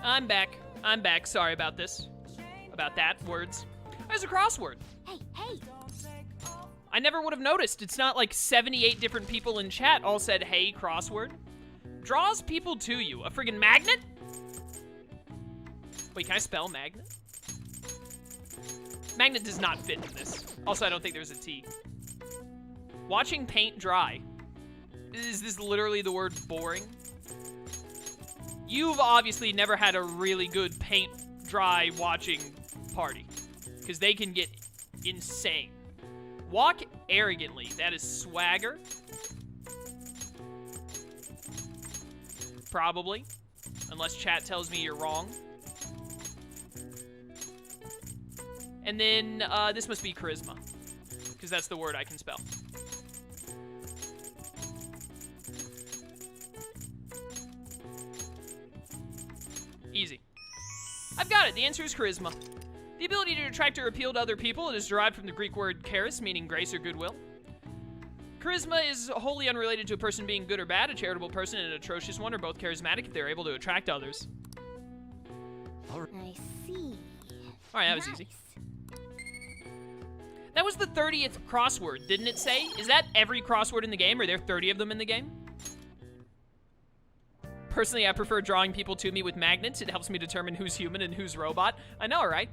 I'm back. I'm back. Sorry about this. About that. Words. There's a crossword. Hey. I never would have noticed. It's not like 78 different people in chat all said, hey, crossword. Draws people to you. A friggin' magnet? Wait, can I spell magnet? Magnet does not fit in this. Also, I don't think there's a T. Watching paint dry. Is this literally the word boring? You've obviously never had a really good paint dry watching party. Because they can get insane. Walk arrogantly. That is swagger. Probably. Unless chat tells me you're wrong. And then, this must be charisma. Because that's the word I can spell. Easy. I've got it. The answer is charisma. The ability to attract or appeal to other people. It is derived from the Greek word charis, meaning grace or goodwill. Charisma is wholly unrelated to a person being good or bad. A charitable person and an atrocious one are both charismatic if they're able to attract others. I see. Alright, that was easy. That was the 30th crossword, didn't it say? Is that every crossword in the game? Are there 30 of them in the game? Personally, I prefer drawing people to me with magnets. It helps me determine who's human and who's robot. I know, right?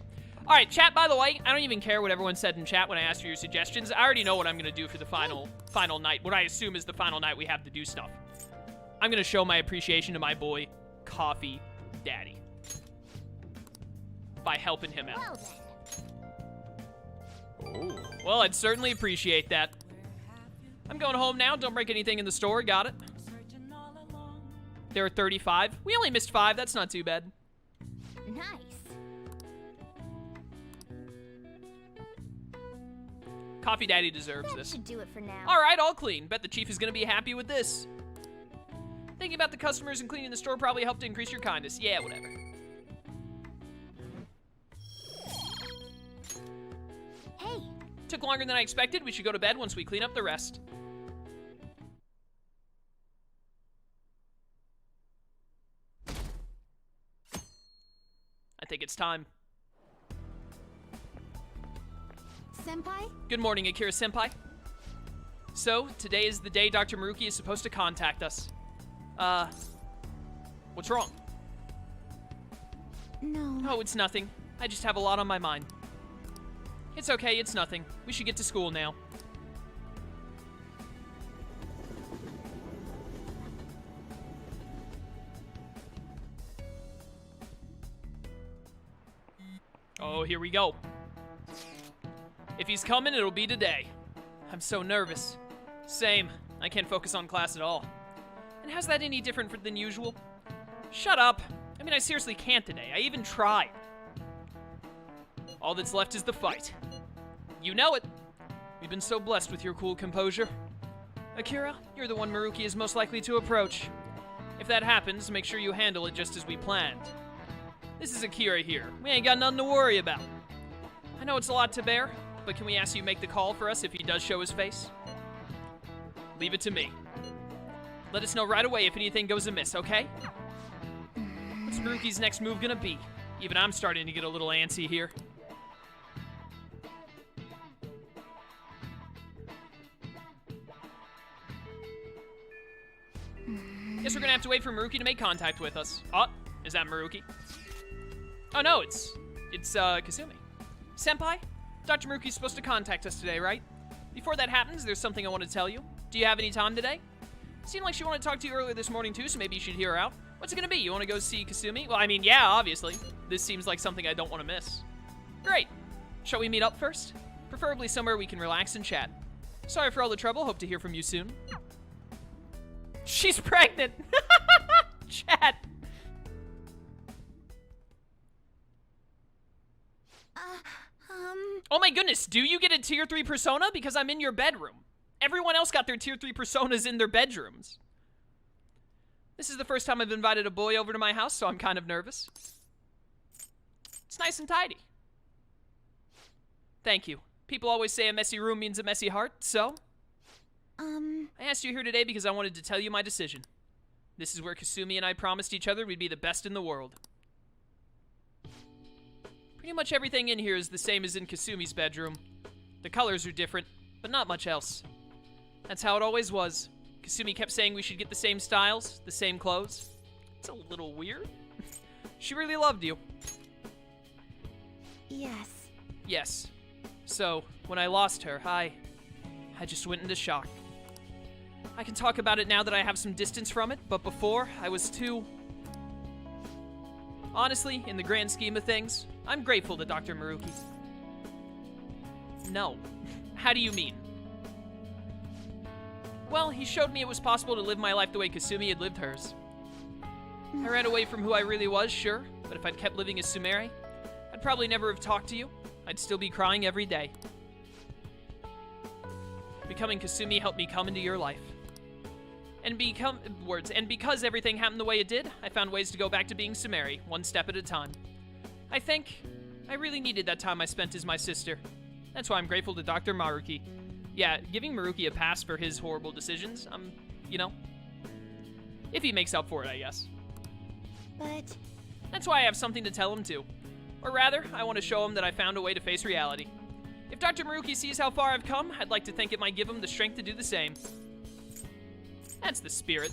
Alright, chat, by the way, I don't even care what everyone said in chat when I asked for your suggestions. I already know what I'm going to do for the final night. What I assume is the final night we have to do stuff. I'm going to show my appreciation to my boy, Coffee Daddy. By helping him out. Well then. Oh. Well, I'd certainly appreciate that. I'm going home now. Don't break anything in the store. Got it? There are 35. We only missed 5. That's not too bad. Nice. Coffee Daddy deserves That this. should do it for now. All right, all clean. Bet the chief is going to be happy with this. Thinking about the customers and cleaning the store probably helped to increase your kindness. Yeah, whatever. Hey. Took longer than I expected. We should go to bed once we clean up the rest. I think it's time. Senpai? Good morning, Akira Senpai. So, today is the day Dr. Maruki is supposed to contact us. What's wrong? No. Oh, it's nothing. I just have a lot on my mind. It's okay, it's nothing. We should get to school now. Oh, here we go. If he's coming, it'll be today. I'm so nervous. Same. I can't focus on class at all. And how's that any different than usual? Shut up. I mean, I seriously can't today. I even tried. All that's left is the fight. You know it. We've been so blessed with your cool composure. Akira, you're the one Maruki is most likely to approach. If that happens, make sure you handle it just as we planned. This is Akira here. We ain't got nothing to worry about. I know it's a lot to bear, but can we ask you to make the call for us if he does show his face? Leave it to me. Let us know right away if anything goes amiss, okay? What's Maruki's next move gonna be? Even I'm starting to get a little antsy here. Guess we're gonna have to wait for Maruki to make contact with us. Oh, is that Maruki? Oh no, it's Kasumi. Senpai, Dr. Maruki's supposed to contact us today, right? Before that happens, there's something I want to tell you. Do you have any time today? Seemed like she wanted to talk to you earlier this morning too, so maybe you should hear her out. What's it gonna be? You want to go see Kasumi? Well, I mean, yeah, obviously. This seems like something I don't want to miss. Great. Shall we meet up first? Preferably somewhere we can relax and chat. Sorry for all the trouble. Hope to hear from you soon. She's pregnant. Chat. Oh my goodness, do you get a tier 3 persona? Because I'm in your bedroom. Everyone else got their tier 3 personas in their bedrooms. This is the first time I've invited a boy over to my house, so I'm kind of nervous. It's nice and tidy. Thank you. People always say a messy room means a messy heart, so? I asked you here today because I wanted to tell you my decision. This is where Kasumi and I promised each other we'd be the best in the world. Pretty much everything in here is the same as in Kasumi's bedroom. The colors are different, but not much else. That's how it always was. Kasumi kept saying we should get the same styles, the same clothes. It's a little weird. She really loved you. Yes. Yes. So, when I lost her, I just went into shock. I can talk about it now that I have some distance from it, but before, I was too... Honestly, in the grand scheme of things, I'm grateful to Dr. Maruki. No. How do you mean? Well, he showed me it was possible to live my life the way Kasumi had lived hers. I ran away from who I really was, sure, but if I'd kept living as Sumire, I'd probably never have talked to you. I'd still be crying every day. Becoming Kasumi helped me come into your life. And because everything happened the way it did, I found ways to go back to being Sumire, one step at a time. I think I really needed that time I spent as my sister. That's why I'm grateful to Dr. Maruki. Yeah, giving Maruki a pass for his horrible decisions, you know, if he makes up for it, I guess. But... That's why I have something to tell him too. Or rather, I want to show him that I found a way to face reality. If Dr. Maruki sees how far I've come, I'd like to think it might give him the strength to do the same. That's the spirit.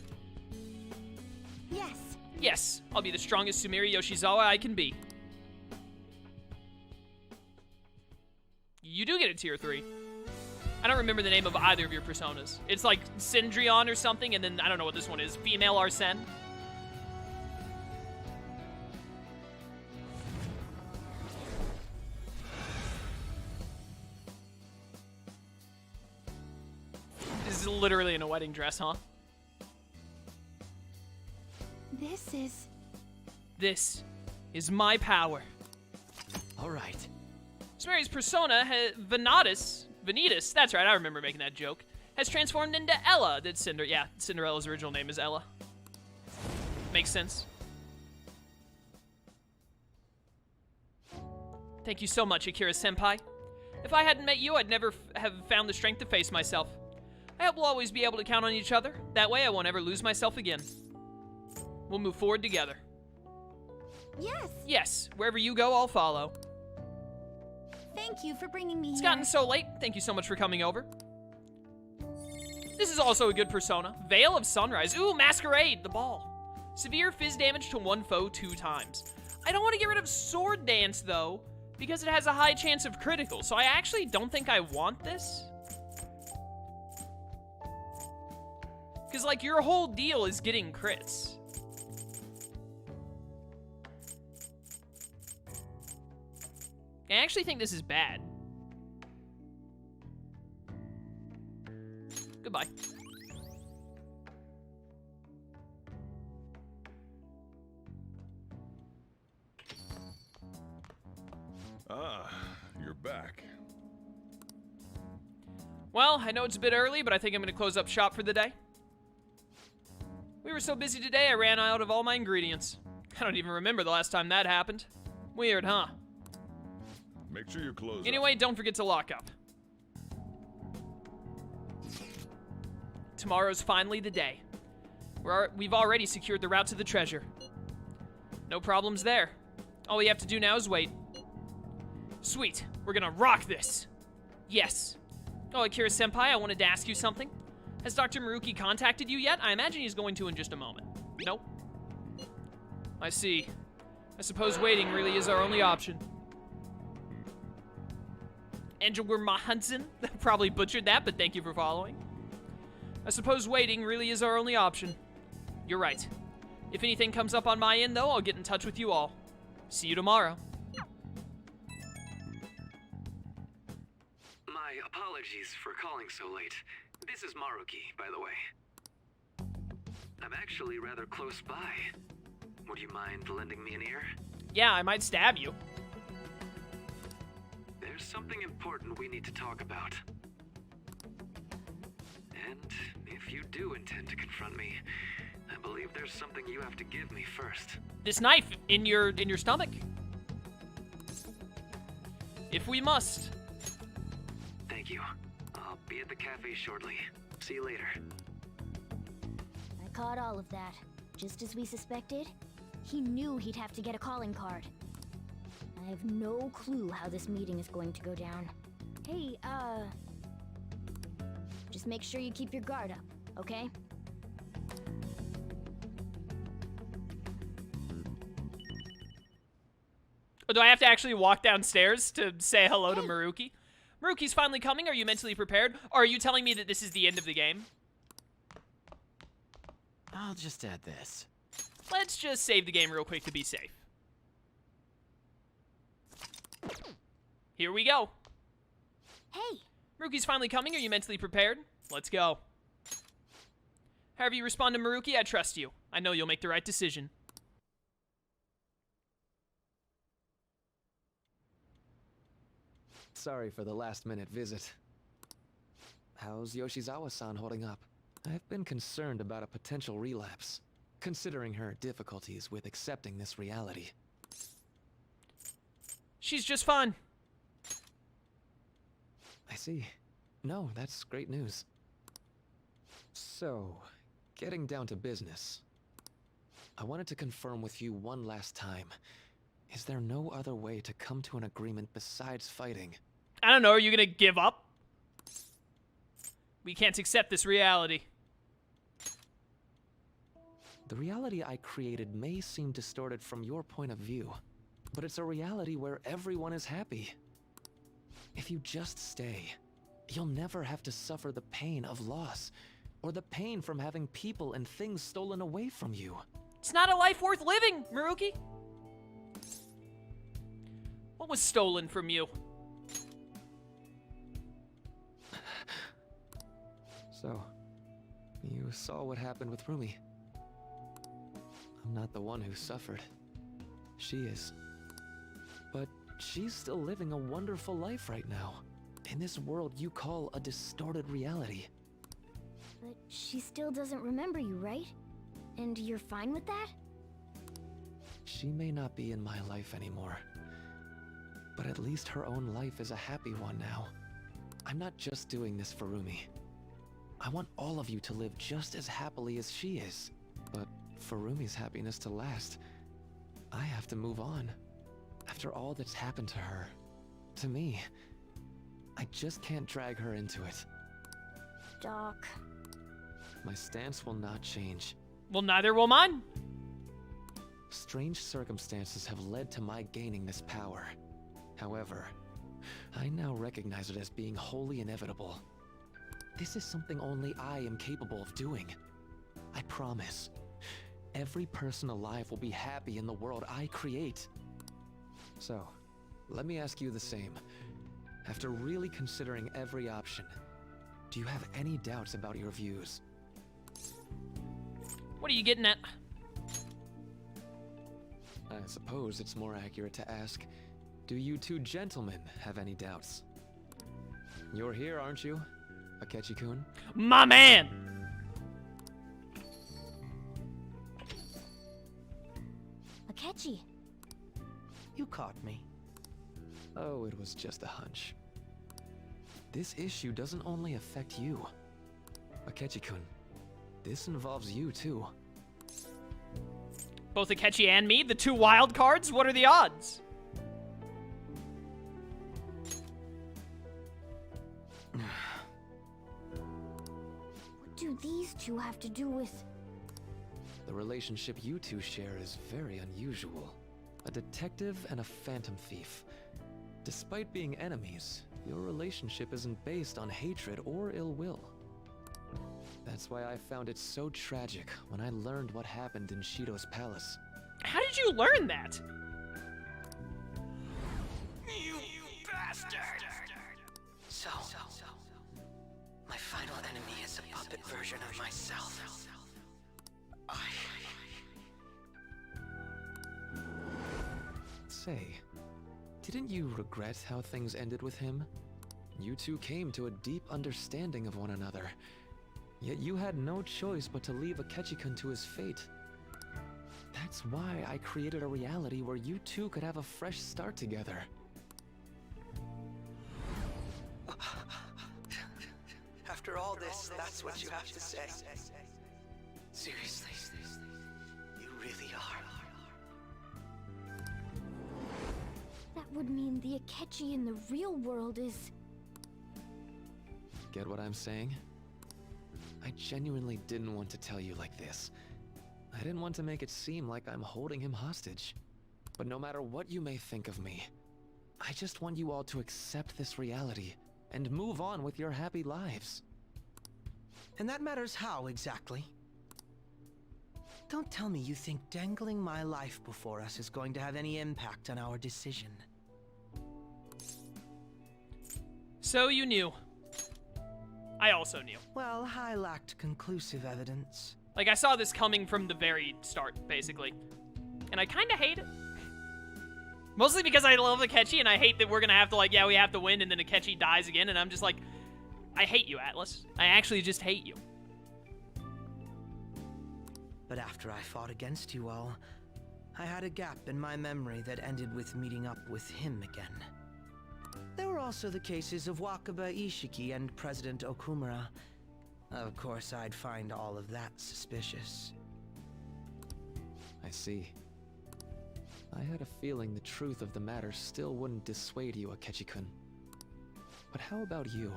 Yes. Yes, I'll be the strongest Sumire Yoshizawa I can be. You do get a tier 3. I don't remember the name of either of your personas. It's like Cendrillon or something, and then I don't know what this one is. Female Arsene. This is literally in a wedding dress, huh? This is my power. All right. Sumire's persona, Vanitas, that's right, I remember making that joke, has transformed into Ella. Cinderella's original name is Ella. Makes sense. Thank you so much, Akira-senpai. If I hadn't met you, I'd never have found the strength to face myself. I hope we'll always be able to count on each other. That way I won't ever lose myself again. We'll move forward together. Yes. Yes, wherever you go, I'll follow. Thank you for bringing me here. It's gotten so late. Thank you so much for coming over. This is also a good persona. Veil of Sunrise. Ooh, Masquerade, the ball. Severe fizz damage to one foe 2 times. I don't want to get rid of Sword Dance, though, because it has a high chance of critical, so I actually don't think I want this. Because, like, your whole deal is getting crits. I actually think this is bad. Goodbye. Ah, you're back. Well, I know it's a bit early, but I think I'm going to close up shop for the day. We were so busy today, I ran out of all my ingredients. I don't even remember the last time that happened. Weird, huh? Make sure you close Anyway, don't forget to lock up. Tomorrow's finally the day. We've already secured the route to the treasure. No problems there. All we have to do now is wait. Sweet, we're gonna rock this. Yes. Oh, Akira-senpai, I wanted to ask you something. Has Dr. Maruki contacted you yet? I imagine he's going to in just a moment. Nope. I see. I suppose waiting really is our only option. Angela Mahansen probably butchered that, but thank you for following. I suppose waiting really is our only option. You're right. If anything comes up on my end, though, I'll get in touch with you all. See you tomorrow. My apologies for calling so late. This is Maruki, by the way. I'm actually rather close by. Would you mind lending me an ear? Yeah, I might stab you. There's something important we need to talk about. And if you do intend to confront me, I believe there's something you have to give me first. This knife in your stomach. If we must. Thank you. I'll be at the cafe shortly. See you later. I caught all of that. Just as we suspected, he knew he'd have to get a calling card. I have no clue how this meeting is going to go down. Hey, just make sure you keep your guard up, okay? Oh, do I have to actually walk downstairs to say hello to Maruki? Maruki's finally coming. Are you mentally prepared? Or are you telling me that this is the end of the game? I'll just add this. Let's just save the game real quick to be safe. Here we go. Hey! Maruki's finally coming. Are you mentally prepared? Let's go. However you respond to Maruki, I trust you. I know you'll make the right decision. Sorry for the last-minute visit. How's Yoshizawa-san holding up? I've been concerned about a potential relapse, considering her difficulties with accepting this reality. She's just fine. I see. No, that's great news. So, getting down to business. I wanted to confirm with you one last time. Is there no other way to come to an agreement besides fighting? I don't know, are you gonna give up? We can't accept this reality. The reality I created may seem distorted from your point of view, but it's a reality where everyone is happy. If you just stay, you'll never have to suffer the pain of loss, or the pain from having people and things stolen away from you. It's not a life worth living, Maruki. What was stolen from you? So, you saw what happened with Rumi. I'm not the one who suffered. She is. But she's still living a wonderful life right now, in this world you call a distorted reality. But she still doesn't remember you, right? And you're fine with that? She may not be in my life anymore, but at least her own life is a happy one now. I'm not just doing this for Rumi. I want all of you to live just as happily as she is. But for Rumi's happiness to last, I have to move on. After all that's happened to her, to me, I just can't drag her into it. Doc. My stance will not change. Well, neither will mine. Strange circumstances have led to my gaining this power. However, I now recognize it as being wholly inevitable. This is something only I am capable of doing. I promise. Every person alive will be happy in the world I create. So, let me ask you the same. After really considering every option, do you have any doubts about your views? What are you getting at? I suppose it's more accurate to ask, do you two gentlemen have any doubts? You're here, aren't you, Akechi-kun? My man! Akechi. You caught me. Oh, it was just a hunch. This issue doesn't only affect you. Akechi-kun, this involves you too. Both Akechi and me, the two wild cards? What are the odds? What do these two have to do with... The relationship you two share is very unusual. A detective and a phantom thief. Despite being enemies, your relationship isn't based on hatred or ill will. That's why I found it so tragic when I learned what happened in Shido's palace. How did you learn that? You bastard! So, my final enemy is a puppet version of myself. Say, didn't you regret how things ended with him? You two came to a deep understanding of one another, yet you had no choice but to leave Akechi-kun to his fate. That's why I created a reality where you two could have a fresh start together. After all this, that's what you have to say. Seriously, you really are. would mean the Akechi in the real world is... Get what I'm saying? I genuinely didn't want to tell you like this. I didn't want to make it seem like I'm holding him hostage. But no matter what you may think of me, I just want you all to accept this reality and move on with your happy lives. And that matters how, exactly? Don't tell me you think dangling my life before us is going to have any impact on our decision. So you knew. I also knew. Well, I lacked conclusive evidence. Like, I saw this coming from the very start, basically. And I kind of hate it. Mostly because I love Akechi, and I hate that we're gonna have to, like, yeah, we have to win, and then Akechi dies again, and I'm just like, I hate you, Atlus. I actually just hate you. But after I fought against you all, I had a gap in my memory that ended with meeting up with him again. There were also the cases of Wakaba Ishiki and President Okumura. Of course, I'd find all of that suspicious. I see. I had a feeling the truth of the matter still wouldn't dissuade you, Akechi-kun. But how about you?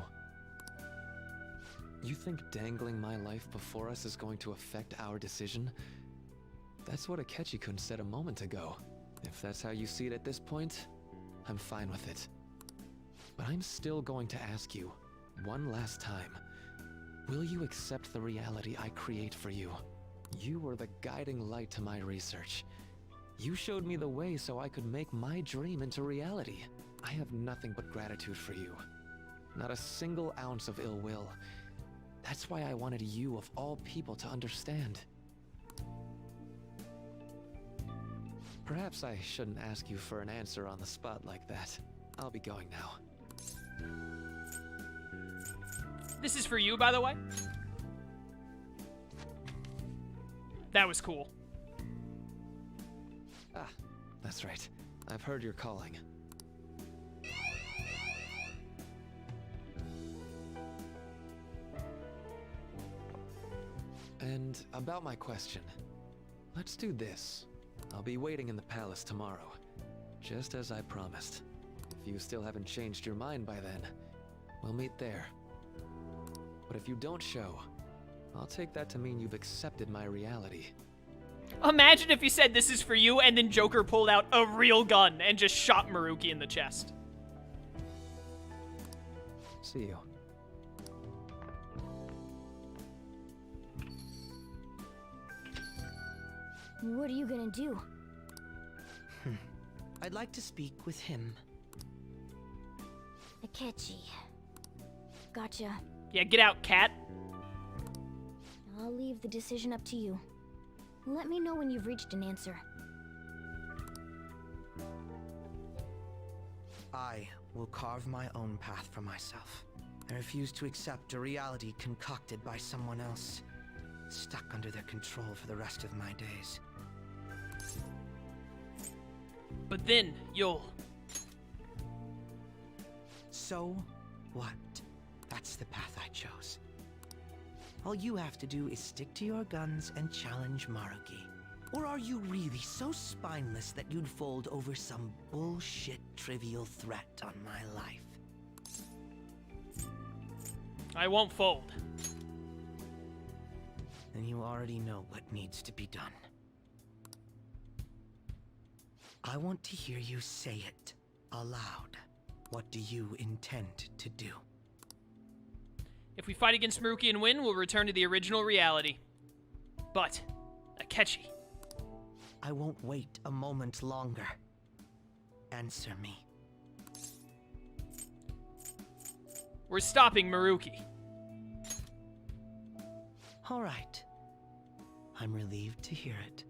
You think dangling my life before us is going to affect our decision? That's what Akechi-kun said a moment ago. If that's how you see it at this point, I'm fine with it. But I'm still going to ask you, one last time, will you accept the reality I create for you? You were the guiding light to my research. You showed me the way so I could make my dream into reality. I have nothing but gratitude for you. Not a single ounce of ill will. That's why I wanted you, of all people, to understand. Perhaps I shouldn't ask you for an answer on the spot like that. I'll be going now. This is for you, by the way. That was cool. Ah, that's right. I've heard you're calling. And about my question, let's do this. I'll be waiting in the palace tomorrow, just as I promised. If you still haven't changed your mind by then, we'll meet there. But if you don't show, I'll take that to mean you've accepted my reality. Imagine if you said this is for you, and then Joker pulled out a real gun and just shot Maruki in the chest. See you. What are you gonna do? I'd like to speak with him. Akechi. Gotcha. Yeah, get out, cat. I'll leave the decision up to you. Let me know when you've reached an answer. I will carve my own path for myself. I refuse to accept a reality concocted by someone else, stuck under their control for the rest of my days. But then, you'll... So what? That's the path I chose. All you have to do is stick to your guns and challenge Maruki. Or are you really so spineless that you'd fold over some bullshit trivial threat on my life? I won't fold. Then you already know what needs to be done. I want to hear you say it aloud. What do you intend to do? If we fight against Maruki and win, we'll return to the original reality. But, Akechi. I won't wait a moment longer. Answer me. We're stopping Maruki. All right. I'm relieved to hear it.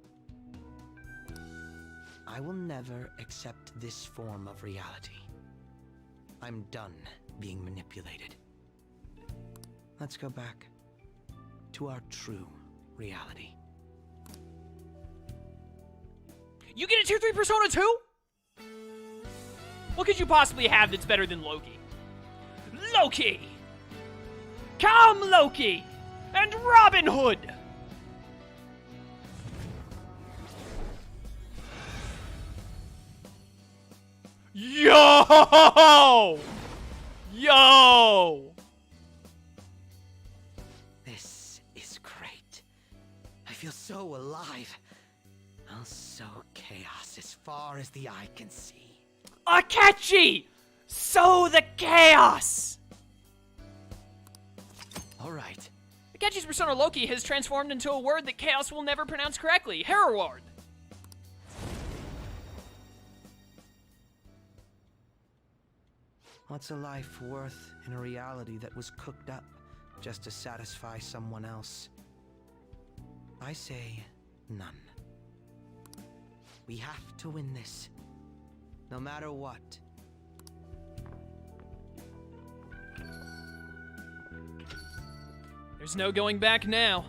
I will never accept this form of reality. I'm done being manipulated. Let's go back to our true reality. You get a tier 3 Persona too? What could you possibly have that's better than Loki? Loki! Come, Loki! And Robin Hood! Yo! Yo! This is great. I feel so alive. I'll sow chaos as far as the eye can see. Akechi! Sow the chaos! Alright. Akechi's persona Loki has transformed into a word that Chaos will never pronounce correctly. Hereward. What's a life worth in a reality that was cooked up just to satisfy someone else? I say none. We have to win this, no matter what. There's no going back now.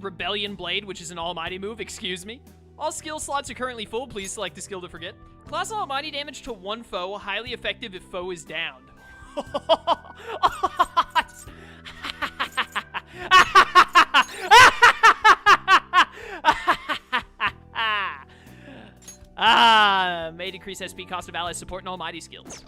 Rebellion Blade, which is an almighty move, excuse me. All skill slots are currently full, please select the skill to forget. Class almighty damage to one foe, highly effective if foe is downed. May decrease SP cost of allies support and almighty skills.